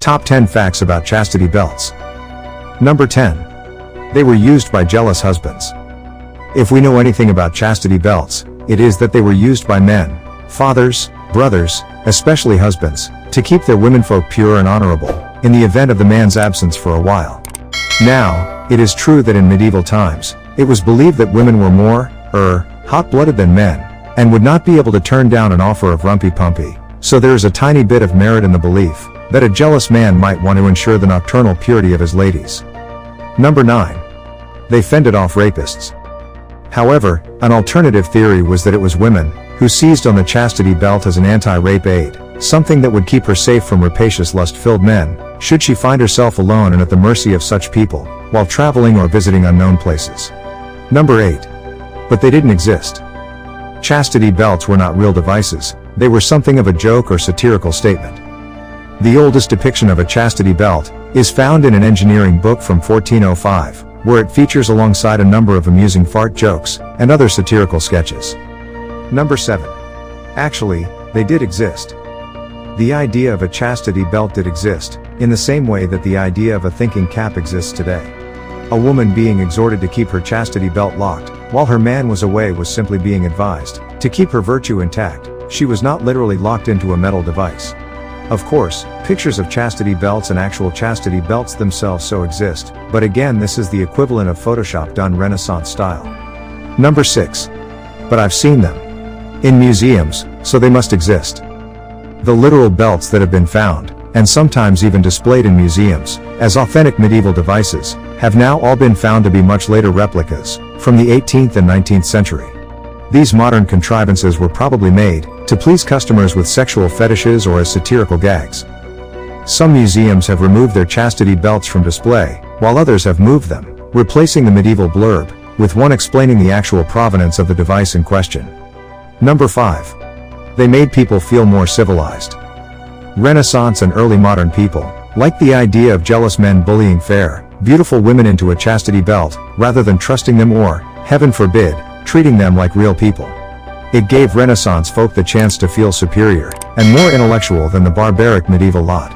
Top 10 facts about chastity belts. Number 10. They were used by jealous husbands. If we know anything about chastity belts, it is that they were used by men, fathers, brothers, especially husbands, to keep their womenfolk pure and honorable, in the event of the man's absence for a while. Now, it is true that in medieval times, it was believed that women were more, hot-blooded than men, and would not be able to turn down an offer of rumpy-pumpy, so there is a tiny bit of merit in the belief that a jealous man might want to ensure the nocturnal purity of his ladies. Number 9. They fended off rapists. However, an alternative theory was that it was women who seized on the chastity belt as an anti-rape aid, something that would keep her safe from rapacious lust-filled men, should she find herself alone and at the mercy of such people, while traveling or visiting unknown places. Number 8. But they didn't exist. Chastity belts were not real devices, they were something of a joke or satirical statement. The oldest depiction of a chastity belt is found in an engineering book from 1405, where it features alongside a number of amusing fart jokes and other satirical sketches. Number 7. Actually, they did exist. The idea of a chastity belt did exist, in the same way that the idea of a thinking cap exists today. A woman being exhorted to keep her chastity belt locked, while her man was away, was simply being advised to keep her virtue intact. She was not literally locked into a metal device. Of course, pictures of chastity belts and actual chastity belts themselves so exist, but again, this is the equivalent of Photoshop done Renaissance style. Number 6. But I've seen them in museums, so they must exist. The literal belts that have been found, and sometimes even displayed in museums, as authentic medieval devices, have now all been found to be much later replicas, from the 18th and 19th century. These modern contrivances were probably made to please customers with sexual fetishes or as satirical gags. Some museums have removed their chastity belts from display, while others have moved them, replacing the medieval blurb, with one explaining the actual provenance of the device in question. Number 5. They made people feel more civilized. Renaissance and early modern people liked the idea of jealous men bullying fair, beautiful women into a chastity belt, rather than trusting them or, heaven forbid, treating them like real people. It gave Renaissance folk the chance to feel superior and more intellectual than the barbaric medieval lot.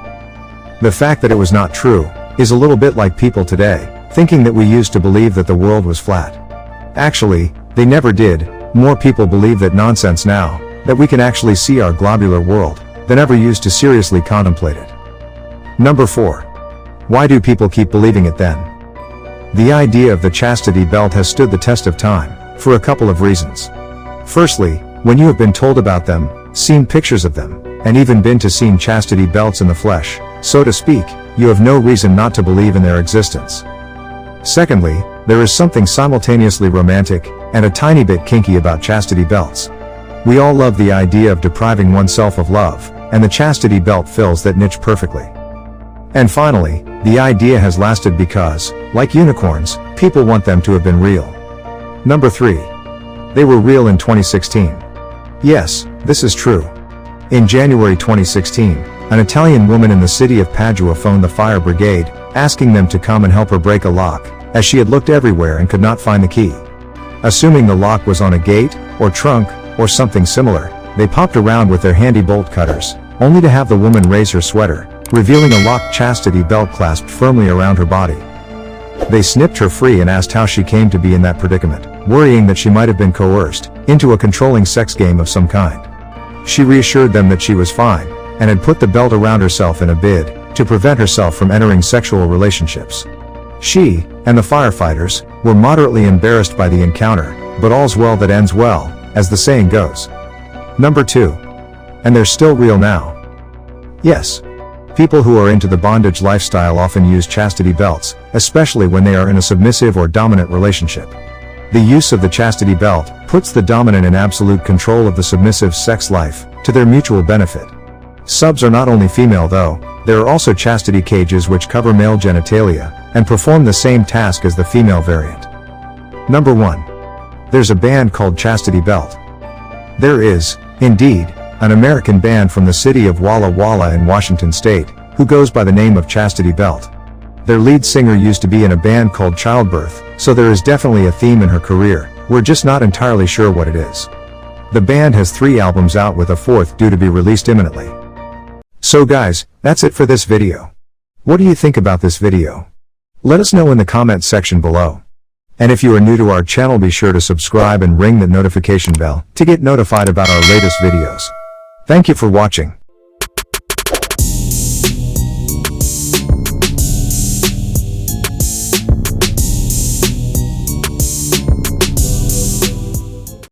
The fact that it was not true is a little bit like people today, thinking that we used to believe that the world was flat. Actually, they never did. More people believe that nonsense now, that we can actually see our globular world, than ever used to seriously contemplate it. Number 4. Why do people keep believing it then? The idea of the chastity belt has stood the test of time, for a couple of reasons. Firstly, when you have been told about them, seen pictures of them, and even been to see chastity belts in the flesh, so to speak, you have no reason not to believe in their existence. Secondly, there is something simultaneously romantic, and a tiny bit kinky about chastity belts. We all love the idea of depriving oneself of love, and the chastity belt fills that niche perfectly. And finally, the idea has lasted because, like unicorns, people want them to have been real. Number 3. They were real in 2016. Yes, this is true. In January 2016, an Italian woman in the city of Padua phoned the fire brigade, asking them to come and help her break a lock, as she had looked everywhere and could not find the key. Assuming the lock was on a gate, or trunk, or something similar, they popped around with their handy bolt cutters, only to have the woman raise her sweater, revealing a locked chastity belt clasped firmly around her body. They snipped her free and asked how she came to be in that predicament, worrying that she might have been coerced into a controlling sex game of some kind. She reassured them that she was fine, and had put the belt around herself in a bid to prevent herself from entering sexual relationships. She, and the firefighters, were moderately embarrassed by the encounter, but all's well that ends well, as the saying goes. Number 2. And they're still real now. Yes. People who are into the bondage lifestyle often use chastity belts, especially when they are in a submissive or dominant relationship. The use of the chastity belt puts the dominant in absolute control of the submissive's sex life, to their mutual benefit. Subs are not only female though, there are also chastity cages which cover male genitalia, and perform the same task as the female variant. Number 1. There's a band called Chastity Belt. There is, indeed, an American band from the city of Walla Walla in Washington State, who goes by the name of Chastity Belt. Their lead singer used to be in a band called Childbirth, so there is definitely a theme in her career, we're just not entirely sure what it is. The band has 3 albums out with a 4th due to be released imminently. So guys, that's it for this video. What do you think about this video? Let us know in the comments section below. And if you are new to our channel, be sure to subscribe and ring the notification bell to get notified about our latest videos. Thank you for watching.